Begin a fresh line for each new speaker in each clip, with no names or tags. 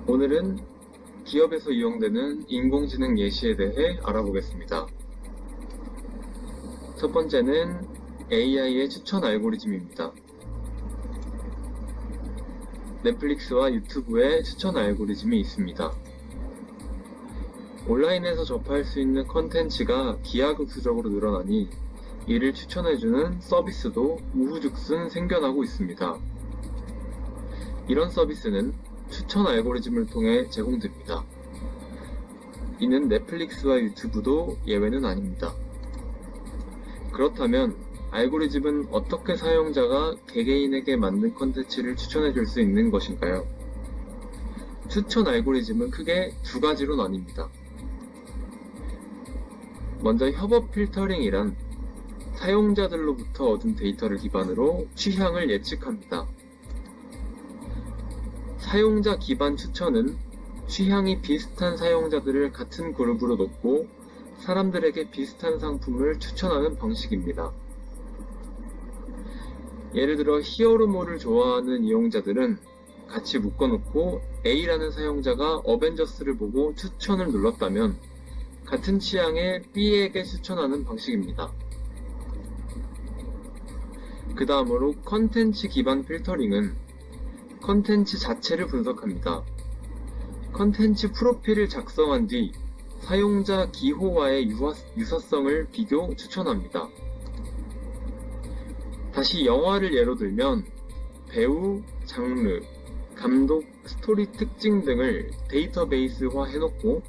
오늘은 기업에서 이용되는 인공지능 예시에 대해 알아보겠습니다. 첫 번째는 AI의 추천 알고리즘입니다. 넷플릭스와 유튜브에 추천 알고리즘이 있습니다. 온라인에서 접할 수 있는 컨텐츠가 기하급수적으로 늘어나니 이를 추천해주는 서비스도 우후죽순 생겨나고 있습니다. 이런 서비스는 추천 알고리즘을 통해 제공됩니다. 이는 넷플릭스와 유튜브도 예외는 아닙니다. 그렇다면 알고리즘은 어떻게 사용자가 개개인에게 맞는 컨텐츠를 추천해 줄 수 있는 것인가요? 추천 알고리즘은 크게 두 가지로 나뉩니다. 먼저 협업 필터링이란 사용자들로부터 얻은 데이터를 기반으로 취향을 예측합니다. 사용자 기반 추천은 취향이 비슷한 사용자들을 같은 그룹으로 놓고 사람들에게 비슷한 상품을 추천하는 방식입니다. 예를 들어 히어로물을 좋아하는 이용자들은 같이 묶어놓고 A라는 사용자가 어벤져스를 보고 추천을 눌렀다면 같은 취향의 B에게 추천하는 방식입니다. 그 다음으로 컨텐츠 기반 필터링은 컨텐츠 자체를 분석합니다. 컨텐츠 프로필을 작성한 뒤 사용자 기호와의 유사성을 비교 추천합니다. 다시 영화를 예로 들면 배우, 장르, 감독, 스토리 특징 등을 데이터베이스화 해놓고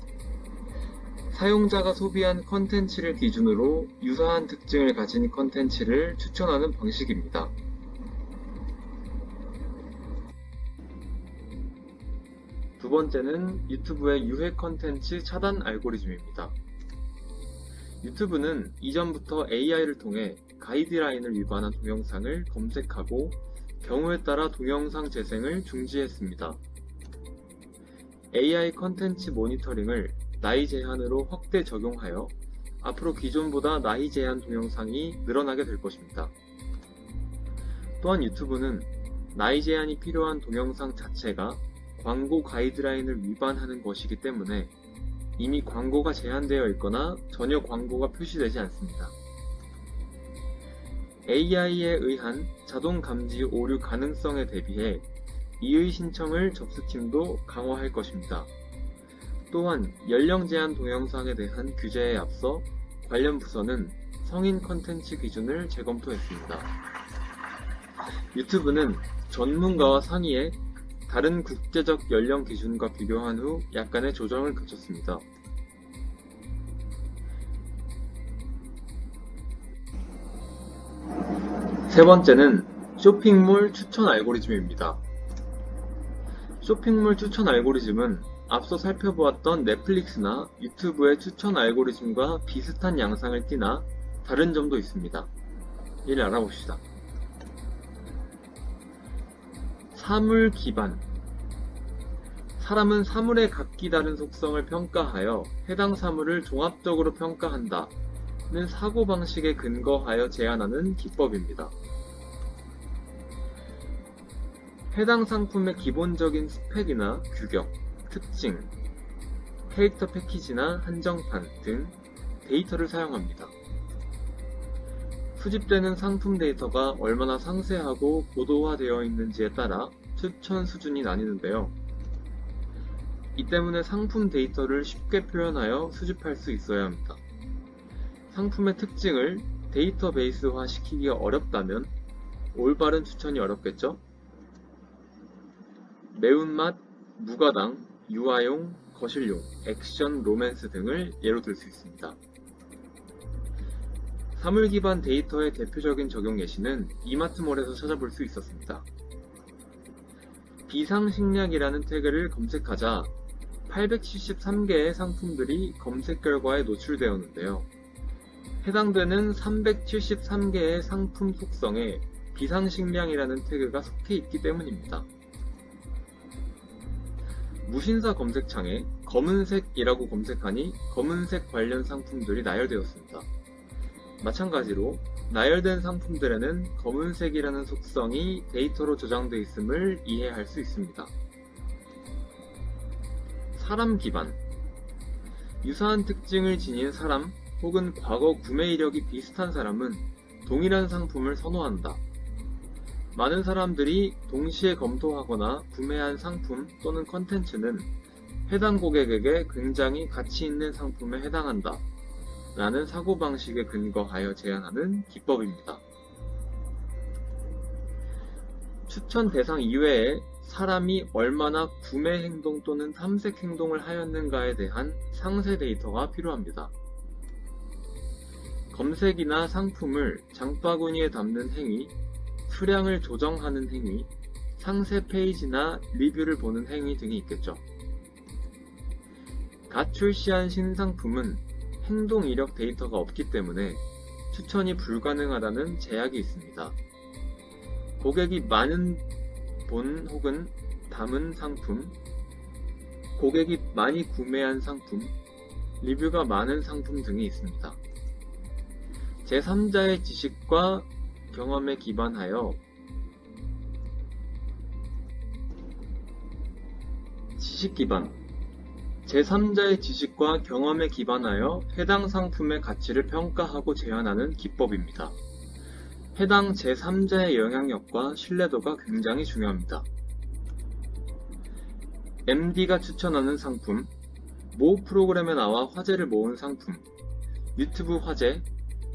사용자가 소비한 컨텐츠를 기준으로 유사한 특징을 가진 컨텐츠를 추천하는 방식입니다. 두 번째는 유튜브의 유해 컨텐츠 차단 알고리즘입니다. 유튜브는 이전부터 AI를 통해 가이드라인을 위반한 동영상을 검색하고 경우에 따라 동영상 재생을 중지했습니다. AI 컨텐츠 모니터링을 나이 제한으로 확대 적용하여 앞으로 기존보다 나이 제한 동영상이 늘어나게 될 것입니다. 또한 유튜브는 나이 제한이 필요한 동영상 자체가 광고 가이드라인을 위반하는 것이기 때문에 이미 광고가 제한되어 있거나 전혀 광고가 표시되지 않습니다. AI에 의한 자동 감지 오류 가능성에 대비해 이의 신청을 접수팀도 강화할 것입니다. 또한 연령 제한 동영상에 대한 규제에 앞서 관련 부서는 성인 컨텐츠 기준을 재검토했습니다. 유튜브는 전문가와 상의해 다른 국제적 연령 기준과 비교한 후 약간의 조정을 거쳤습니다. 세 번째는 쇼핑몰 추천 알고리즘입니다. 쇼핑몰 추천 알고리즘은 앞서 살펴보았던 넷플릭스나 유튜브의 추천 알고리즘과 비슷한 양상을 띠나 다른 점도 있습니다. 이를 알아봅시다. 사물 기반. 사람은 사물의 각기 다른 속성을 평가하여 해당 사물을 종합적으로 평가한다는 사고방식에 근거하여 제안하는 기법입니다. 해당 상품의 기본적인 스펙이나 규격, 특징, 캐릭터 패키지나 한정판 등 데이터를 사용합니다. 수집되는 상품 데이터가 얼마나 상세하고 고도화되어 있는지에 따라 추천 수준이 나뉘는데요. 이 때문에 상품 데이터를 쉽게 표현하여 수집할 수 있어야 합니다. 상품의 특징을 데이터베이스화 시키기가 어렵다면 올바른 추천이 어렵겠죠? 매운맛, 무가당, 유아용, 거실용, 액션, 로맨스 등을 예로 들 수 있습니다. 사물 기반 데이터의 대표적인 적용 예시는 이마트몰에서 찾아볼 수 있었습니다. 비상식량이라는 태그를 검색하자 873개의 상품들이 검색 결과에 노출되었는데요. 해당되는 373개의 상품 속성에 비상식량이라는 태그가 속해 있기 때문입니다. 무신사 검색창에 검은색이라고 검색하니 검은색 관련 상품들이 나열되었습니다. 마찬가지로 나열된 상품들에는 검은색이라는 속성이 데이터로 저장되어 있음을 이해할 수 있습니다. 사람 기반. 유사한 특징을 지닌 사람 혹은 과거 구매 이력이 비슷한 사람은 동일한 상품을 선호한다. 많은 사람들이 동시에 검토하거나 구매한 상품 또는 컨텐츠는 해당 고객에게 굉장히 가치 있는 상품에 해당한다 라는 사고방식에 근거하여 제안하는 기법입니다. 추천 대상 이외에 사람이 얼마나 구매 행동 또는 탐색 행동을 하였는가에 대한 상세 데이터가 필요합니다. 검색이나 상품을 장바구니에 담는 행위, 수량을 조정하는 행위, 상세 페이지나 리뷰를 보는 행위 등이 있겠죠. 갓 출시한 신상품은 행동 이력 데이터가 없기 때문에 추천이 불가능하다는 제약이 있습니다. 고객이 많은 본 혹은 담은 상품, 고객이 많이 구매한 상품, 리뷰가 많은 상품 등이 있습니다. 제3자의 지식과 경험에 기반하여 지식 기반 제3자의 지식과 경험에 기반하여 해당 상품의 가치를 평가하고 제안하는 기법입니다. 해당 제3자의 영향력과 신뢰도가 굉장히 중요합니다. MD가 추천하는 상품, 모 프로그램에 나와 화제를 모은 상품, 유튜브 화제,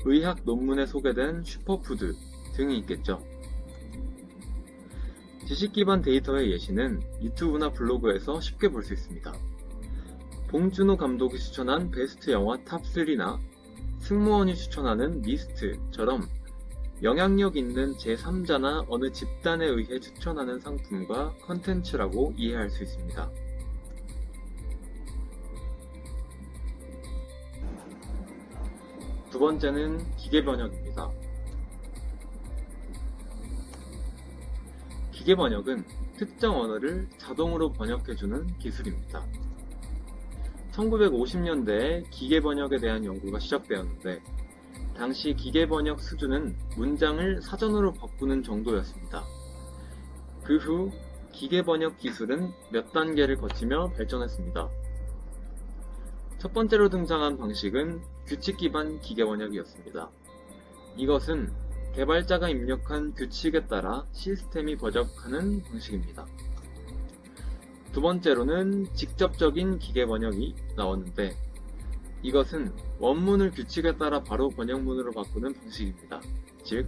의학 논문에 소개된 슈퍼푸드 등이 있겠죠. 지식 기반 데이터의 예시는 유튜브나 블로그에서 쉽게 볼 수 있습니다. 봉준호 감독이 추천한 베스트 영화 탑3나 승무원이 추천하는 리스트처럼 영향력 있는 제3자나 어느 집단에 의해 추천하는 상품과 컨텐츠라고 이해할 수 있습니다. 두 번째는 기계 번역입니다. 기계 번역은 특정 언어를 자동으로 번역해주는 기술입니다. 1950년대에 기계 번역에 대한 연구가 시작되었는데 당시 기계 번역 수준은 문장을 사전으로 바꾸는 정도였습니다. 그 후 기계 번역 기술은 몇 단계를 거치며 발전했습니다. 첫 번째로 등장한 방식은 규칙 기반 기계 번역이었습니다. 이것은 개발자가 입력한 규칙에 따라 시스템이 번역하는 방식입니다. 두 번째로는 직접적인 기계 번역이 나왔는데 이것은 원문을 규칙에 따라 바로 번역문으로 바꾸는 방식입니다. 즉,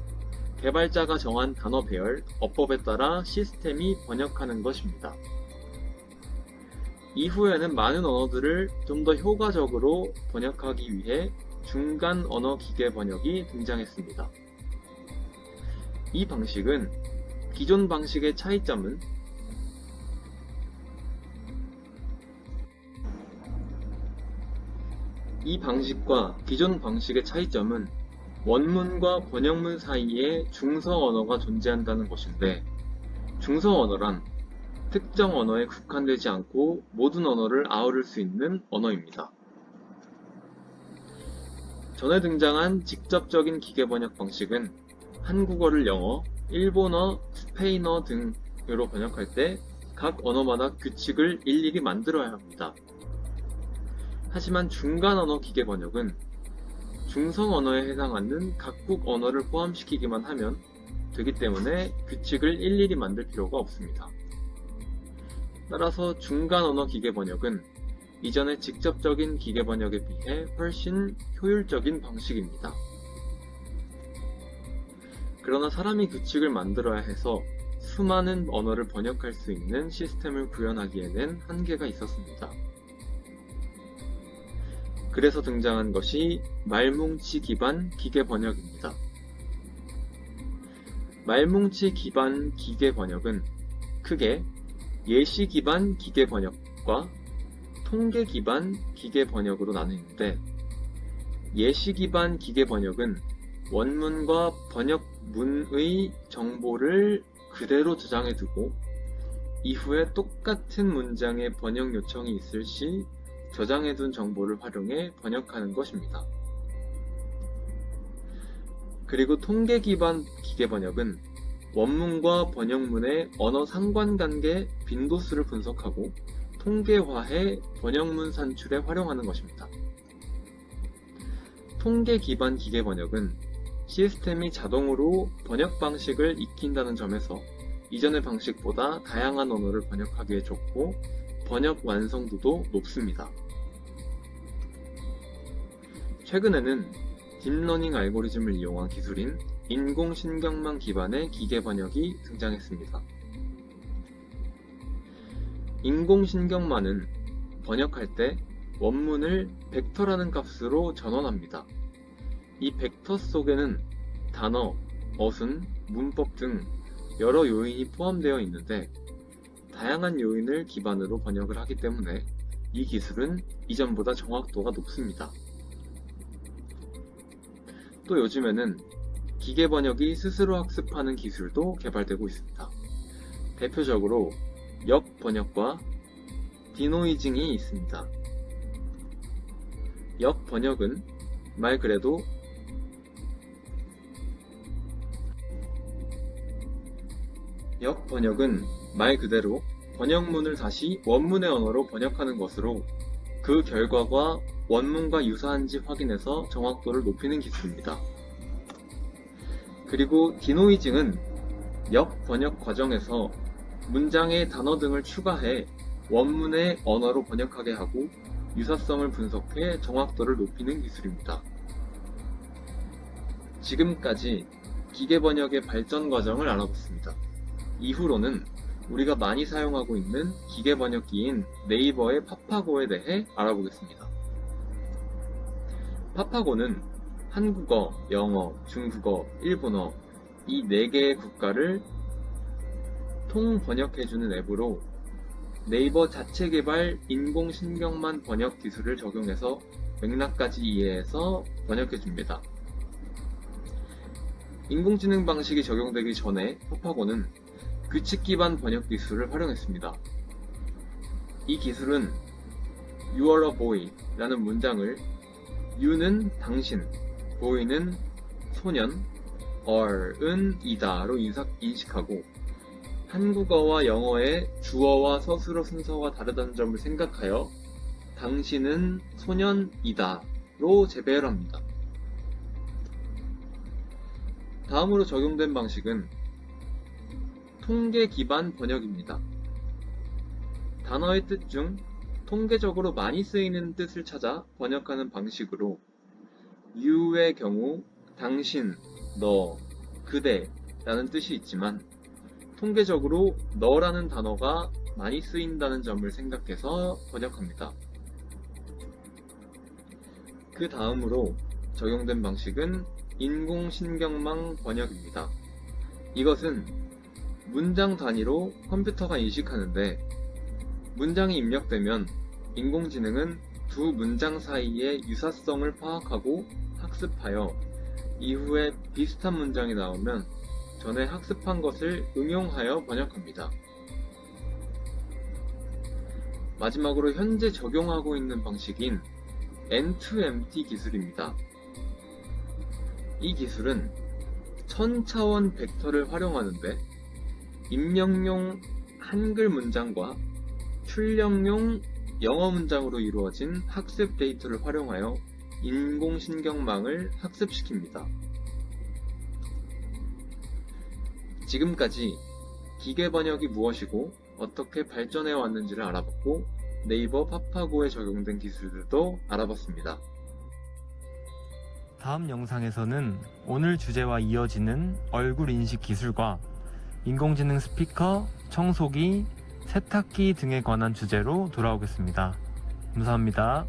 개발자가 정한 단어 배열, 어법에 따라 시스템이 번역하는 것입니다. 이후에는 많은 언어들을 좀 더 효과적으로 번역하기 위해 중간 언어 기계 번역이 등장했습니다. 이 방식은 기존 방식의 차이점은 이 방식과 기존 방식의 차이점은 원문과 번역문 사이에 중서 언어가 존재한다는 것인데 중서 언어란 특정 언어에 국한되지 않고 모든 언어를 아우를 수 있는 언어입니다. 전에 등장한 직접적인 기계 번역 방식은 한국어를 영어, 일본어, 스페인어 등으로 번역할 때 각 언어마다 규칙을 일일이 만들어야 합니다. 하지만 중간 언어 기계 번역은 중성 언어에 해당하는 각국 언어를 포함시키기만 하면 되기 때문에 규칙을 일일이 만들 필요가 없습니다. 따라서 중간 언어 기계 번역은 이전의 직접적인 기계 번역에 비해 훨씬 효율적인 방식입니다. 그러나 사람이 규칙을 만들어야 해서 수많은 언어를 번역할 수 있는 시스템을 구현하기에는 한계가 있었습니다. 그래서 등장한 것이 말뭉치 기반 기계 번역입니다. 말뭉치 기반 기계 번역은 크게 예시 기반 기계 번역과 통계 기반 기계 번역으로 나누는데 예시 기반 기계 번역은 원문과 번역문의 정보를 그대로 저장해두고 이후에 똑같은 문장의 번역 요청이 있을 시 저장해둔 정보를 활용해 번역하는 것입니다. 그리고 통계 기반 기계 번역은 원문과 번역문의 언어 상관관계 빈도수를 분석하고 통계화해 번역문 산출에 활용하는 것입니다. 통계 기반 기계 번역은 시스템이 자동으로 번역 방식을 익힌다는 점에서 이전의 방식보다 다양한 언어를 번역하기에 좋고 번역 완성도도 높습니다. 최근에는 딥러닝 알고리즘을 이용한 기술인 인공신경망 기반의 기계 번역이 등장했습니다. 인공신경망은 번역할 때 원문을 벡터라는 값으로 전환합니다. 이 벡터 속에는 단어, 어순, 문법 등 여러 요인이 포함되어 있는데 다양한 요인을 기반으로 번역을 하기 때문에 이 기술은 이전보다 정확도가 높습니다. 또 요즘에는 기계 번역이 스스로 학습하는 기술도 개발되고 있습니다. 대표적으로 역 번역과 디노이징이 있습니다. 역 번역은 말 그대로 번역문을 다시 원문의 언어로 번역하는 것으로 그 결과가 원문과 유사한지 확인해서 정확도를 높이는 기술입니다. 그리고 디노이징은 역 번역 과정에서 문장에 단어 등을 추가해 원문의 언어로 번역하게 하고 유사성을 분석해 정확도를 높이는 기술입니다. 지금까지 기계 번역의 발전 과정을 알아봤습니다. 이후로는 우리가 많이 사용하고 있는 기계 번역기인 네이버의 파파고에 대해 알아보겠습니다. 파파고는 한국어, 영어, 중국어, 일본어 이 4개의 국가를 통번역해주는 앱으로 네이버 자체 개발 인공신경망 번역 기술을 적용해서 맥락까지 이해해서 번역해줍니다. 인공지능 방식이 적용되기 전에 파파고는 규칙 기반 번역 기술을 활용했습니다. 이 기술은 You are a boy 라는 문장을 You는 당신, boy는 소년, are은 이다로 인식하고 한국어와 영어의 주어와 서술어 순서가 다르다는 점을 생각하여 당신은 소년이다로 재배열합니다. 다음으로 적용된 방식은 통계 기반 번역입니다. 단어의 뜻 중 통계적으로 많이 쓰이는 뜻을 찾아 번역하는 방식으로 you의 경우 당신, 너, 그대 라는 뜻이 있지만 통계적으로 너라는 단어가 많이 쓰인다는 점을 생각해서 번역합니다. 그 다음으로 적용된 방식은 인공신경망 번역입니다. 이것은 문장 단위로 컴퓨터가 인식하는데 문장이 입력되면 인공지능은 두 문장 사이의 유사성을 파악하고 학습하여 이후에 비슷한 문장이 나오면 전에 학습한 것을 응용하여 번역합니다. 마지막으로 현재 적용하고 있는 방식인 N2MT 기술입니다. 이 기술은 1000차원 벡터를 활용하는데 입력용 한글 문장과 출력용 영어 문장으로 이루어진 학습 데이터를 활용하여 인공신경망을 학습시킵니다. 지금까지 기계 번역이 무엇이고 어떻게 발전해 왔는지를 알아봤고 네이버 파파고에 적용된 기술들도 알아봤습니다.
다음 영상에서는 오늘 주제와 이어지는 얼굴 인식 기술과 인공지능 스피커, 청소기, 세탁기 등에 관한 주제로 돌아오겠습니다. 감사합니다.